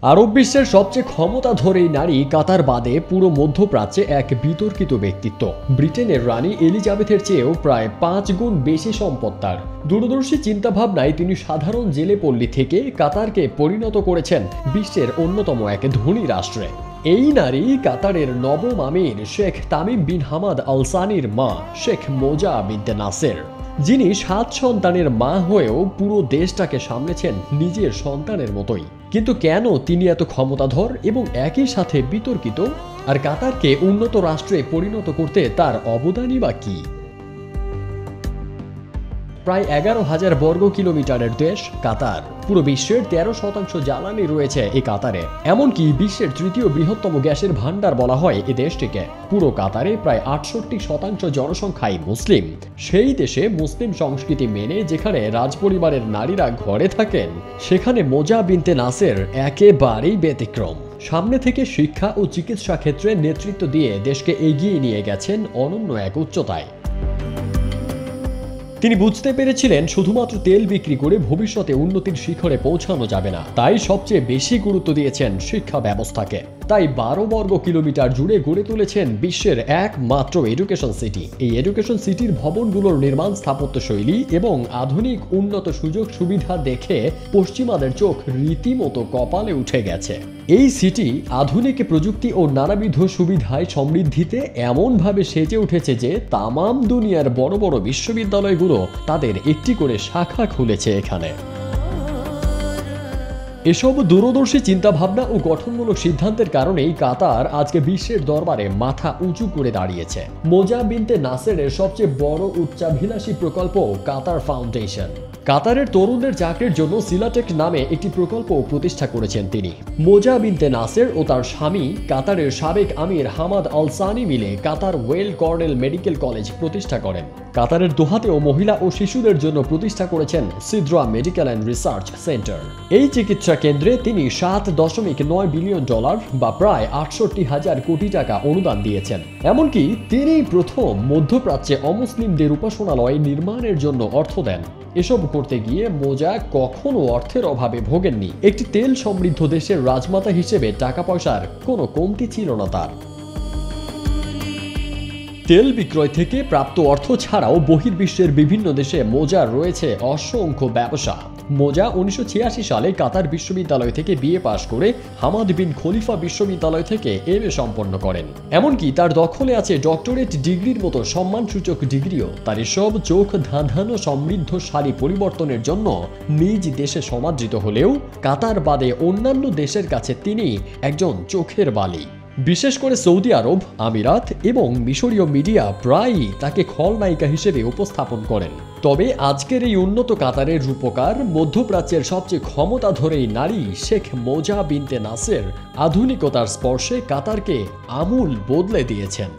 আরব বিশ্বের সবচেয়ে ক্ষমতাধর এই নারী কাতার বাদে পুরো মধ্যপ্রাচ্যে এক বিতর্কিত ব্যক্তিত্ব। ব্রিটেনের রানী এলিজাবেথের চেয়েও প্রায় 5 গুণ বেশি সম্পদ তার। দূরদর্শী চিন্তাভাবনায় তিনি সাধারণ জেলে পল্লী থেকে কাতারকে পরিণত করেছেন বিশ্বের অন্যতম এক ধনী রাষ্ট্রে। এই নারী কাতারের নবম আমির Sheikh Tamim bin Hamad Al সানির মা শেখ মোজা বিনতে নাসের, যিনি 7 সন্তানের মা হয়েও পুরো দেশটাকে সামলেছেন নিজের সন্তানের মতোই। কিন্তু কেন তিনি এত ক্ষমতাধর এবং একই সাথে বিতর্কিত? আর কাতারকে উন্নত রাষ্ট্রে পরিণত করতে তার অবদানই বা কি? প্রায় 11,000 বর্গ কিলোমিটারের দেশ কাতার। পুরো বিশ্বের 13% জ্বালানি রয়েছে এই কাতারে। এমনকি বিশ্বের 3য় বৃহত্তম গ্যাসের ভান্ডার বলা হয় এই দেশটিকে। পুরো কাতারে প্রায় 68% জনসংখ্যাই মুসলিম। সেই দেশে মুসলিম সংস্কৃতি মেনে যেখানে রাজপরিবারের নারীরা ঘরে থাকেন, সেখানে মোজা বিনতে নাসের একেবারেই ব্যতিক্রম। সামনে থেকে শিক্ষা ও চিকিৎসা ক্ষেত্রে নেতৃত্ব দিয়ে দেশকে এগিয়ে নিয়ে গেছেন অনন্য এক উচ্চতায়। তিনি বুঝতে পেরেছিলেন শুধুমাত্র তেল বিক্রি করে ভবিষ্যতে উন্নতির শিখরে পৌঁছানো যাবে না, তাই সবচেয়ে বেশি গুরুত্ব দিয়েছেন শিক্ষা ব্যবস্থাকে। তাই 12 বর্গ কিলোমিটার জুড়ে গড়ে তুলেছেন বিশ্বের একমাত্র এডুকেশন সিটি। এই এডুকেশন সিটির ভবনগুলোর নির্মাণ স্থাপত্য শৈলী এবং আধুনিক উন্নত সুযোগ সুবিধা দেখে পশ্চিমাদের চোখ রীতিমতো কপালে উঠে গেছে। এই সিটি আধুনিক প্রযুক্তি ও নানাবিধ সুবিধায় সমৃদ্ধিতে এমনভাবে সেজে উঠেছে যে তামাম দুনিয়ার বড় বড় বিশ্ববিদ্যালয়গুলো তাদের একটি করে শাখা খুলেছে এখানে। এসব দূরদর্শী চিন্তাভাবনা ও গঠনমূলক সিদ্ধান্তের কারণেই কাতার আজকে বিশ্বের দরবারে মাথা উঁচু করে দাঁড়িয়েছে। মোজা বিনতে নাসেরের সবচেয়ে বড় উচ্চাভিলাষী প্রকল্প কাতার ফাউন্ডেশন। কাতারের তরুণদের চাকরির জন্য সিলাটেক নামে একটি প্রকল্প প্রতিষ্ঠা করেছেন তিনি। মোজা বিনতে নাসের ও তার স্বামী কাতারের সাবেক আমির হামাদ আল সানি মিলে কাতার ওয়েল কর্নেল মেডিকেল কলেজ প্রতিষ্ঠা করেন। কাতারের দোহাতেও মহিলা ও শিশুদের জন্য প্রতিষ্ঠা করেছেন সিদ্রা মেডিকেল অ্যান্ড রিসার্চ সেন্টার। এই চিকিৎসা কেন্দ্রে তিনি $7.9 বিলিয়ন বা প্রায় 68,000 কোটি টাকা অনুদান দিয়েছেন। এমনকি তিনি প্রথম মধ্যপ্রাচ্যে অমুসলিমদের উপাসনালয় নির্মাণের জন্য অর্থ দেন। এসব করতে গিয়ে মোজা কখনো অর্থের অভাবে ভোগেননি। একটি তেল সমৃদ্ধ দেশের রাজমাতা হিসেবে টাকা পয়সার কোনো কমতি ছিল না তার। তেল বিক্রয় থেকে প্রাপ্ত অর্থ ছাড়াও বহির্বিশ্বের বিভিন্ন দেশে মোজার রয়েছে অসংখ্য ব্যবসা। মোজা 1986 সালে কাতার বিশ্ববিদ্যালয় থেকে বিএ পাশ করে হামাদ বিন খলিফা বিশ্ববিদ্যালয় থেকে এমএ সম্পন্ন করেন। এমনকি তার দখলে আছে ডক্টরেট ডিগ্রির মতো সম্মানসূচক ডিগ্রিও। তার এসব চোখ ধাঁধানো সমৃদ্ধশালী পরিবর্তনের জন্য নিজ দেশে সমাদৃত হলেও কাতার বাদে অন্যান্য দেশের কাছে তিনি একজন চোখের বালি। বিশেষ করে সৌদি আরব, আমিরাত এবং মিশরীয় মিডিয়া প্রায়ই তাকে খলনায়িকা হিসেবে উপস্থাপন করেন। তবে আজকের এই উন্নত কাতারের রূপকার, মধ্যপ্রাচ্যের সবচেয়ে ক্ষমতাধর এই নারী শেখ মোজা বিনতে নাসের আধুনিকতার স্পর্শে কাতারকে আমূল বদলে দিয়েছেন।